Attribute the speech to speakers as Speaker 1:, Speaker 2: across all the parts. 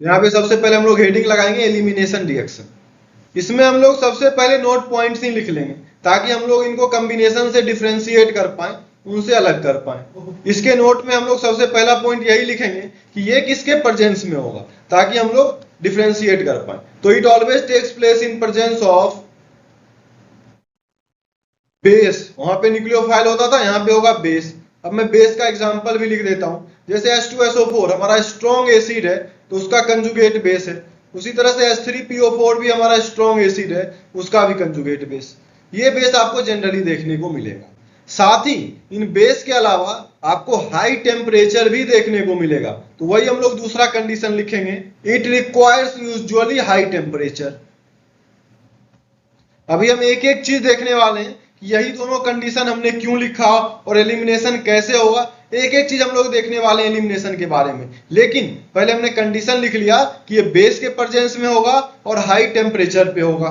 Speaker 1: तो यहाँ पे सबसे पहले हम लोग हेडिंग लगाएंगे एलिमिनेशन रिएक्शन। इसमें हम लोग सबसे पहले नोट पॉइंट्स ही लिख लेंगे ताकि हम लोग इनको कॉम्बिनेशन से डिफरेंशिएट कर पाए, उनसे अलग कर पाए। इसके नोट में हम लोग सबसे पहला पॉइंट यही लिखेंगे कि ये किसके प्रेजेंस में होगा, ताकि हम लोग डिफरेंशिएट कर पाए। तो it always takes place in presence of base. वहां पे न्यूक्लियोफाइल होता था, यहाँ पे होगा बेस। अब मैं बेस का एग्जांपल भी लिख देता हूं, जैसे H2SO4 हमारा स्ट्रॉन्ग एसिड है तो उसका कंजुगेट बेस है। उसी तरह से H3PO4 भी हमारा स्ट्रॉन्ग एसिड है, उसका भी कंजुगेट बेस। ये बेस आपको जनरली देखने को मिलेगा। साथ ही इन बेस के अलावा आपको हाई टेम्परेचर भी देखने को मिलेगा। तो वही हम लोग दूसरा कंडीशन लिखेंगे, it requires usually high temperature. अभी हम एक एक चीज देखने वाले हैं कि यही दोनों कंडीशन हमने क्यों लिखा और एलिमिनेशन कैसे होगा। एक एक चीज हम लोग देखने वाले हैं एलिमिनेशन के बारे में। लेकिन पहले हमने कंडीशन लिख लिया कि ये बेस के प्रेजेंस में होगा और हाई टेम्परेचर पे होगा।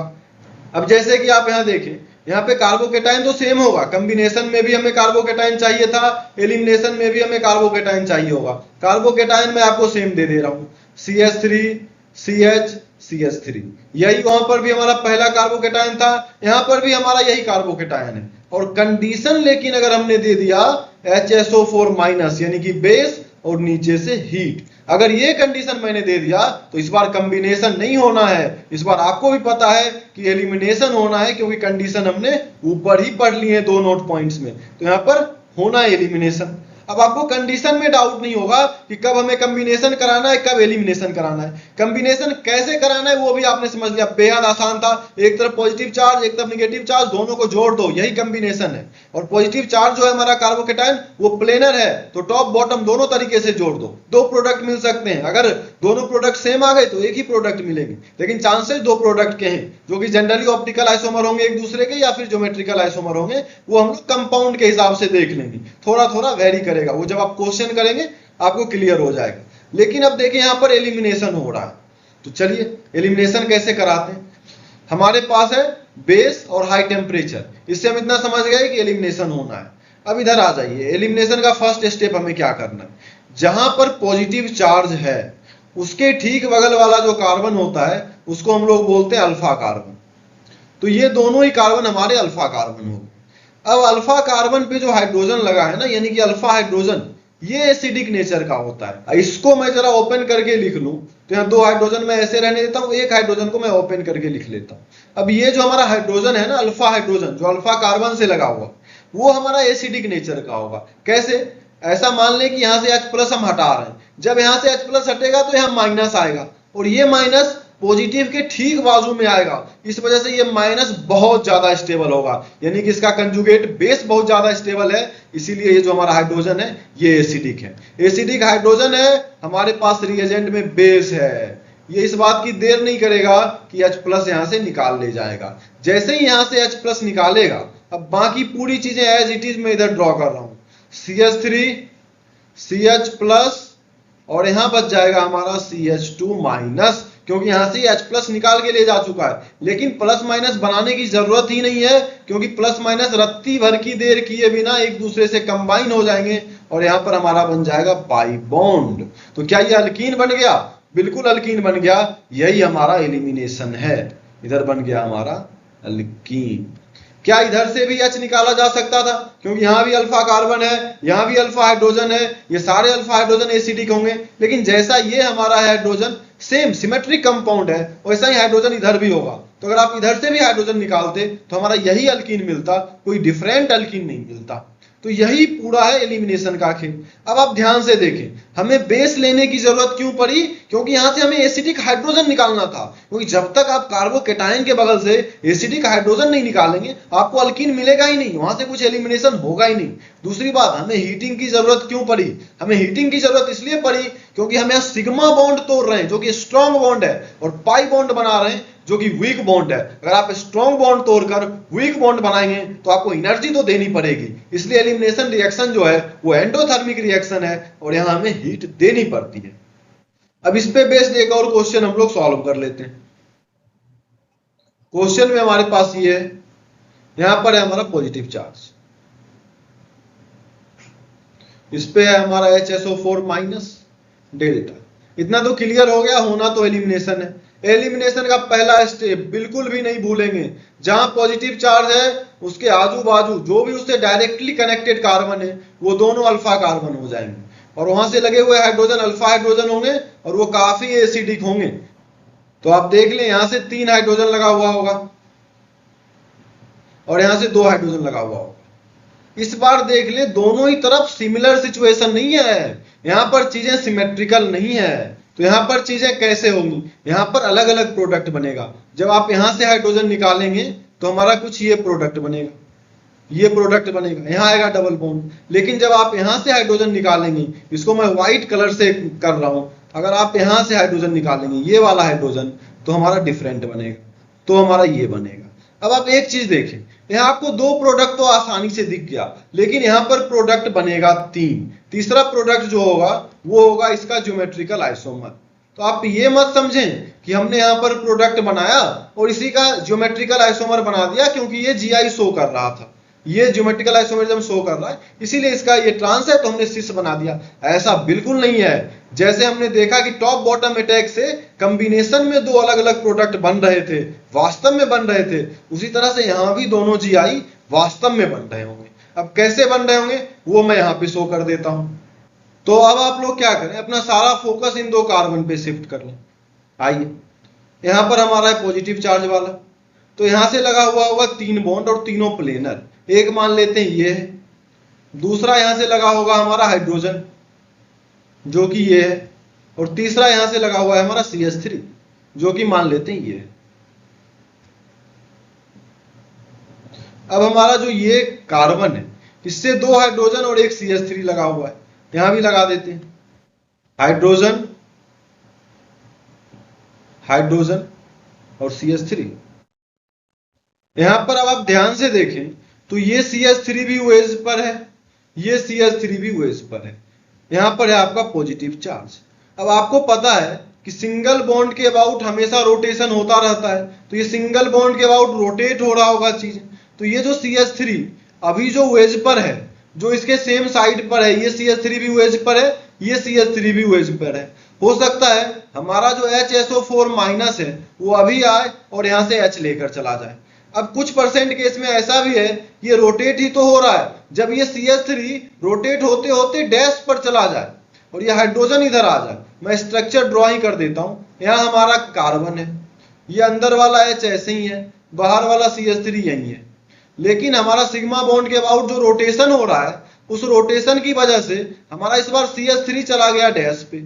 Speaker 1: अब जैसे कि आप यहाँ देखें, यहाँ पे कार्बोकेटाइन तो सेम होगा, कॉम्बिनेशन में भी हमें कार्बोकेटाइन चाहिए था, एलिमिनेशन में भी हमें कार्बोकेटाइन चाहिए होगा। कार्बोकेटाइन मैं आपको सेम दे दे रहा हूँ, CH3 CH CH3। यही वहां पर भी हमारा पहला कार्बोकेटाइन था, यहाँ पर भी हमारा यही कार्बोकेटाइन है। और कंडीशन लेकिन अगर हमने दे दिया HSO4 माइनस यानी कि बेस और नीचे से हीट, अगर ये कंडीशन मैंने दे दिया तो इस बार कॉम्बिनेशन नहीं होना है, इस बार आपको भी पता है कि एलिमिनेशन होना है, क्योंकि कंडीशन हमने ऊपर ही पढ़ ली है दो नोट पॉइंट्स में। तो यहाँ पर होना है एलिमिनेशन। अब आपको कंडीशन में डाउट नहीं होगा कि कब हमें कॉम्बिनेशन कराना है, कब एलिमिनेशन कराना है। कॉम्बिनेशन कैसे कराना है वो भी आपने समझ लिया, बेहद आसान था। एक तरफ पॉजिटिव चार्ज, एक तरफ नेगेटिव चार्ज, दोनों को जोड़ दो, यही कॉम्बिनेशन है। और पॉजिटिव चार्ज जो है हमारा कार्बोकेटाइन वो प्लेनर है, तो टॉप बॉटम दोनों तरीके से जोड़ दो, दो प्रोडक्ट मिल सकते हैं। अगर दोनों प्रोडक्ट सेम आ गए तो एक ही प्रोडक्ट मिलेंगे, लेकिन चांसेस दो प्रोडक्ट के हैं, जो कि जनरली ऑप्टिकल आइसोमर होंगे एक दूसरे के या फिर ज्योमेट्रिकल आइसोमर होंगे। वो हम लोग कंपाउंड के हिसाब से देख लेंगे, थोड़ा थोड़ा वेरी करेगा, वो जब आप क्वेश्चन करेंगे आपको क्लियर हो जाएगा। लेकिन अब देखिए यहाँ पर एलिमिनेशन हो रहा है, तो चलिए एलिमिनेशन कैसे कराते हैं। हमारे पास है बेस और हाई टेम्परेचर, इससे हम इतना समझ गए कि एलिमिनेशन होना है। अब इधर आ जाइए, एलिमिनेशन का फर्स्ट स्टेप हमें क्या करना है। जहां पर पॉजिटिव चार्ज है उसके ठीक बगल वाला जो कार्बन होता है उसको हम लोग बोलते हैं अल्फा कार्बन। तो ये दोनों ही कार्बन हमारे अल्फा कार्बन हो गए। अब अल्फा कार्बन पे जो हाइड्रोजन लगा है ना, यानी कि अल्फा हाइड्रोजन, ये एसिडिक नेचर का होता है। इसको मैं जरा ओपन करके लिख लूं तो यहाँ दो हाइड्रोजन मैं ऐसे रहने देता हूं, एक हाइड्रोजन को मैं ओपन करके लिख लेता हूं। अब ये जो हमारा हाइड्रोजन है ना, अल्फा हाइड्रोजन जो अल्फा कार्बन से लगा हुआ, वो हमारा एसिडिक नेचर का होगा। कैसे? ऐसा मान लें कि यहां से H+ हम हटा रहे हैं, जब यहां से H+ हटेगा तो यहां माइनस आएगा और ये माइनस पॉजिटिव के ठीक बाजू में आएगा। इस वजह से ये माइनस बहुत ज्यादा स्टेबल होगा, यानी कि इसका कंजुगेट बेस बहुत ज्यादा स्टेबल है, इसीलिए ये जो हमारा हाइड्रोजन है ये एसिडिक है। एसिडिक हाइड्रोजन है, हमारे पास रिएजेंट में बेस है। ये इस बात की देर नहीं करेगा कि H+ यहां से निकाल ले जाएगा। जैसे ही यहां से H+ निकालेगा, अब बाकी पूरी चीजें एज इट इज मैं इधर ड्रॉ कर रहा हूं, CH3 CH+ और यहां बच जाएगा हमारा CH2 माइनस, क्योंकि यहां से H+ निकाल के ले जा चुका है। लेकिन प्लस माइनस बनाने की जरूरत ही नहीं है, क्योंकि प्लस माइनस रत्ती भर की देर किए बिना एक दूसरे से कंबाइन हो जाएंगे और यहां पर हमारा बन जाएगा पाई बॉन्ड। तो क्या ये अल्कीन बन गया? बिल्कुल अल्कीन बन गया। यही हमारा एलिमिनेशन है, इधर बन गया हमारा अल्कीन। क्या इधर से भी H निकाला जा सकता था? क्योंकि यहां भी अल्फा कार्बन है, यहां भी अल्फा हाइड्रोजन है, ये सारे अल्फा हाइड्रोजन एसिडिक होंगे। लेकिन जैसा ये हमारा हाइड्रोजन सेम सिमेट्रिक कंपाउंड है, वैसा ही हाइड्रोजन इधर भी होगा। तो अगर आप इधर से भी हाइड्रोजन निकालते तो हमारा यही अल्कीन मिलता, कोई डिफरेंट अल्कीन नहीं मिलता। तो यही पूरा है एलिमिनेशन का खेल। अब आप ध्यान से देखें, हमें बेस लेने की जरूरत क्यों पड़ी? क्योंकि यहां से हमें एसिडिक हाइड्रोजन निकालना था। क्योंकि जब तक आप कार्बोकेटाइन के बगल से एसिडिक हाइड्रोजन नहीं निकालेंगे आपको अल्कीन मिलेगा ही नहीं, वहां से कुछ एलिमिनेशन होगा ही नहीं। दूसरी बात, हमें हीटिंग की जरूरत क्यों पड़ी? हमें हीटिंग की जरूरत इसलिए पड़ी क्योंकि हम यहाँ सिग्मा बॉन्ड तोड़ रहे हैं जो कि स्ट्रॉन्ग बॉन्ड है, और पाई बॉन्ड बना रहे हैं जो कि वीक बॉन्ड है। अगर आप स्ट्रॉन्ग बॉन्ड तोड़कर वीक बॉन्ड बनाएंगे तो आपको एनर्जी तो देनी पड़ेगी। इसलिए एलिमिनेशन रिएक्शन जो है वो एंडोथर्मिक रिएक्शन है और यहां हमें हीट देनी पड़ती है। अब इस पे बेस्ड एक और क्वेश्चन हम लोग सॉल्व कर लेते हैं। क्वेश्चन में हमारे पास ये है, यहां पर है हमारा पॉजिटिव चार्ज, इस पे है हमारा HSO4 माइनस डेल्टा। इतना तो क्लियर हो गया, होना तो एलिमिनेशन है। एलिमिनेशन का पहला स्टेप बिल्कुल भी नहीं भूलेंगे, जहां पॉजिटिव चार्ज है उसके आजू बाजू जो भी उससे डायरेक्टली कनेक्टेड कार्बन है वो दोनों अल्फा कार्बन हो जाएंगे, और वहां से लगे हुए हाइड्रोजन अल्फा हाइड्रोजन होंगे और वो काफी एसिडिक होंगे। तो आप देख लें, यहां से 3 हाइड्रोजन लगा हुआ होगा और यहां से 2 हाइड्रोजन लगा हुआ होगा। इस बार देख ले, दोनों ही तरफ सिमिलर सिचुएशन नहीं है, यहां पर चीजें सिमेट्रिकल नहीं है। तो यहां पर चीजें कैसे होंगी, यहां पर अलग अलग प्रोडक्ट बनेगा। जब आप यहां से हाइड्रोजन निकालेंगे तो हमारा कुछ ये प्रोडक्ट बनेगा, ये प्रोडक्ट बनेगा, यहां आएगा डबल बॉन्ड। लेकिन जब आप यहां से हाइड्रोजन निकालेंगे, इसको मैं व्हाइट कलर से कर रहा हूं, अगर आप यहां से हाइड्रोजन निकालेंगे ये वाला हाइड्रोजन, तो हमारा डिफरेंट बनेगा, तो हमारा ये बनेगा। अब आप एक चीज देखें, यहां आपको 2 प्रोडक्ट तो आसानी से दिख गया, लेकिन यहां पर प्रोडक्ट बनेगा 3। तीसरा प्रोडक्ट जो होगा वो होगा इसका ज्योमेट्रिकल आइसोमर। तो आप ये मत समझें कि हमने यहां पर प्रोडक्ट बनाया और इसी का ज्योमेट्रिकल आइसोमर बना दिया, क्योंकि ये जीआई शो कर रहा था, ये ज्योमेट्रिकल आइसोमरिज्म शो कर रहा है, इसीलिए इसका ये ट्रांस है तो हमने सिस बना दिया। ऐसा बिल्कुल नहीं है। जैसे हमने देखा कि टॉप बॉटम अटैक से कॉम्बिनेशन में 2 अलग अलग प्रोडक्ट बन रहे थे, वास्तव में बन रहे थे, उसी तरह से यहां भी दोनों जीआई वास्तव में बन रहे होंगे। अब कैसे बन रहे होंगे वो मैं यहां पे शो कर देता हूं। तो अब आप लोग क्या करें, अपना सारा फोकस इन 2 कार्बन पे शिफ्ट कर लें। आइए, यहां पर हमारा है पॉजिटिव चार्ज वाला, तो यहां से लगा हुआ होगा 3 बॉन्ड और तीनों प्लेनर। एक मान लेते हैं ये है, दूसरा यहां से लगा होगा हमारा हाइड्रोजन जो कि ये है, और तीसरा यहां से लगा हुआ है हमारा CH3 जो कि मान लेते हैं ये है। अब हमारा जो ये कार्बन है, इससे 2 हाइड्रोजन और एक CH3 लगा हुआ है, यहां भी लगा देते हैं हाइड्रोजन, हाइड्रोजन और CH3। यहां पर अब आप ध्यान से देखें तो ये CH3 भी वेज पर है, ये CH3 भी वेज पर है, यहां पर है आपका पॉजिटिव चार्ज। अब आपको पता है कि सिंगल बॉन्ड के अबाउट हमेशा रोटेशन होता रहता है, तो ये सिंगल बॉन्ड के अबाउट रोटेट हो रहा होगा चीज। तो ये जो CH3 अभी जो वेज पर है, जो इसके सेम साइड पर है, ये CH3 भी वेज पर है, ये CH3 भी वेज पर है। हो सकता है हमारा जो HSO4 माइनस है वो अभी आए और यहां से H लेकर चला जाए। अब कुछ परसेंट केस में ऐसा भी है ये रोटेट ही तो हो रहा है, जब ये CH3 रोटेट होते होते डैश पर चला जाए और ये हाइड्रोजन इधर आ जाए। मैं स्ट्रक्चर ड्रॉ ही कर देता हूं। यहां हमारा कार्बन है, ये अंदर वाला H ऐसे ही है, बाहर वाला CH3 यही है, लेकिन हमारा सिग्मा बॉन्ड के अबाउट जो रोटेशन हो रहा है, उस रोटेशन की वजह से हमारा इस बार CH3 चला गया डैश पे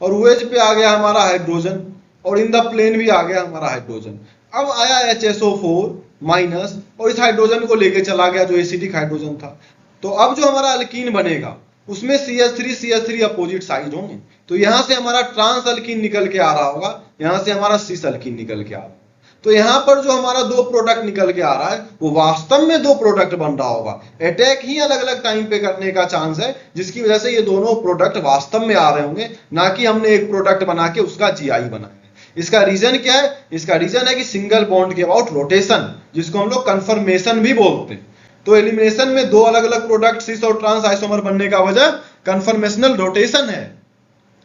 Speaker 1: और वेज पे आ गया हमारा हाइड्रोजन, और इन द प्लेन भी आ गया हमारा हाइड्रोजन। अब आया HSO4 माइनस और इस हाइड्रोजन को लेके चला गया जो एसिडिक हाइड्रोजन था। तो अब जो हमारा अल्कीन बनेगा उसमें CH3 अपोजिट साइड होंगे, तो यहां से हमारा ट्रांस अल्कीन निकल के आ रहा होगा, यहां से हमारा सिस अल्कीन निकल के आ रहा है। तो यहां पर जो हमारा 2 प्रोडक्ट निकल के आ रहा है वो वास्तव में 2 प्रोडक्ट बन रहा होगा। अटैक ही अलग अलग टाइम पे करने का चांस है, जिसकी वजह से ये दोनों प्रोडक्ट वास्तव में आ रहे होंगे, ना कि हमने एक प्रोडक्ट बना के उसका जीआई बनाया। इसका रीजन क्या है, इसका रीजन है कि सिंगल बॉन्ड के अबाउट रोटेशन, जिसको हम लोग कन्फर्मेशन भी बोलते हैं। तो एलिमिनेशन में 2 अलग अलग प्रोडक्ट सिस और ट्रांस आइसोमर बनने का वजह कन्फर्मेशनल रोटेशन है,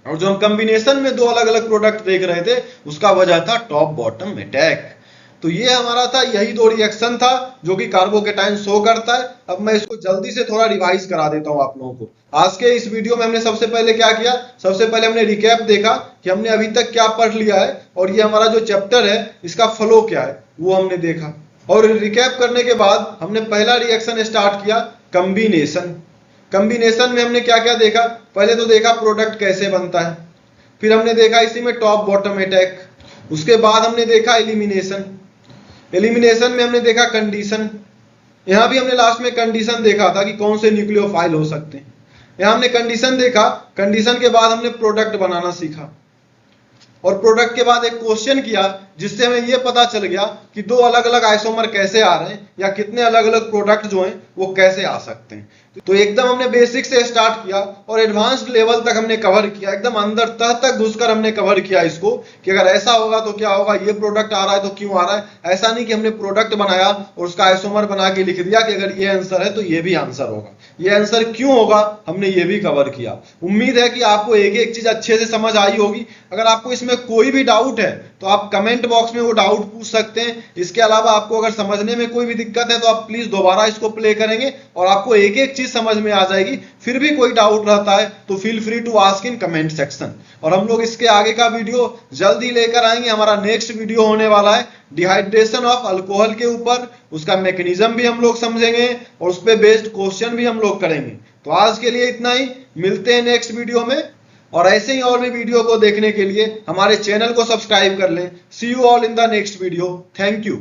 Speaker 1: और जो हम कॉम्बिनेशन में 2 अलग अलग प्रोडक्ट देख रहे थे उसका वजह था टॉप बॉटम अटैक। तो ये हमारा था, यही 2 रिएक्शन था जो कि कार्बोकेटायन शो करता है। अब मैं इसको जल्दी से थोड़ा रिवाइज करा देता हूं आप लोगों को। आज के इस वीडियो में हमने सबसे पहले क्या किया, सबसे पहले हमने रिकैप देखा कि हमने अभी तक क्या पढ़ लिया है, और ये हमारा जो चैप्टर है इसका फ्लो क्या है वो हमने देखा। और रिकैप करने के बाद हमने पहला रिएक्शन स्टार्ट किया, कॉम्बिनेशन। कॉम्बिनेशन में हमने क्या क्या देखा, पहले तो देखा प्रोडक्ट कैसे बनता है, फिर हमने देखा इसी में टॉप बॉटम अटैक, उसके बाद हमने देखा एलिमिनेशन। एलिमिनेशन में हमने देखा कंडीशन, यहां भी हमने लास्ट में कंडीशन देखा था कि कौन से न्यूक्लियोफाइल हो सकते हैं। यहां हमने कंडीशन देखा, कंडीशन के बाद हमने प्रोडक्ट बनाना सीखा, और प्रोडक्ट के बाद एक क्वेश्चन किया जिससे हमें ये पता चल गया कि दो अलग अलग आइसोमर कैसे आ रहे हैं या कितने अलग अलग प्रोडक्ट जो हैं वो कैसे आ सकते हैं। तो एकदम हमने बेसिक से स्टार्ट किया और एडवांस्ड लेवल तक हमने कवर किया, एकदम अंदर तह तक घुसकर हमने कवर किया इसको कि अगर ऐसा होगा तो क्या होगा, ये प्रोडक्ट आ रहा है तो क्यों आ रहा है। ऐसा नहीं कि हमने प्रोडक्ट बनाया और उसका आइसोमर बना के लिख दिया कि अगर ये आंसर है तो ये भी आंसर होगा, ये आंसर क्यों होगा, हमने ये भी कवर किया। उम्मीद है कि आपको एक एक चीज अच्छे से समझ आई होगी। अगर आपको इसमें कोई भी डाउट है तो आप कमेंट बॉक्स में वो डाउट पूछ सकते हैं। इसके अलावा आपको अगर समझने में कोई भी दिक्कत है तो आप प्लीज दोबारा इसको प्ले करेंगे और आपको एक एक चीज समझ में आ जाएगी। फिर भी कोई डाउट रहता है तो feel free to ask in comment section. और हम लोग इसके आगे का वीडियो जल्दी लेकर आएंगे। हमारा नेक्स्ट वीडियो होने वाला है डिहाइड्रेशन ऑफ अल्कोहल के ऊपर, उसका मैकेनिज्म भी हम लोग समझेंगे और उस पर बेस्ड क्वेश्चन भी हम लोग करेंगे। तो आज के लिए इतना ही, मिलते हैं नेक्स्ट वीडियो में। और ऐसे ही और भी वीडियो को देखने के लिए हमारे चैनल को सब्सक्राइब कर लें। See you all in the next video. Thank you.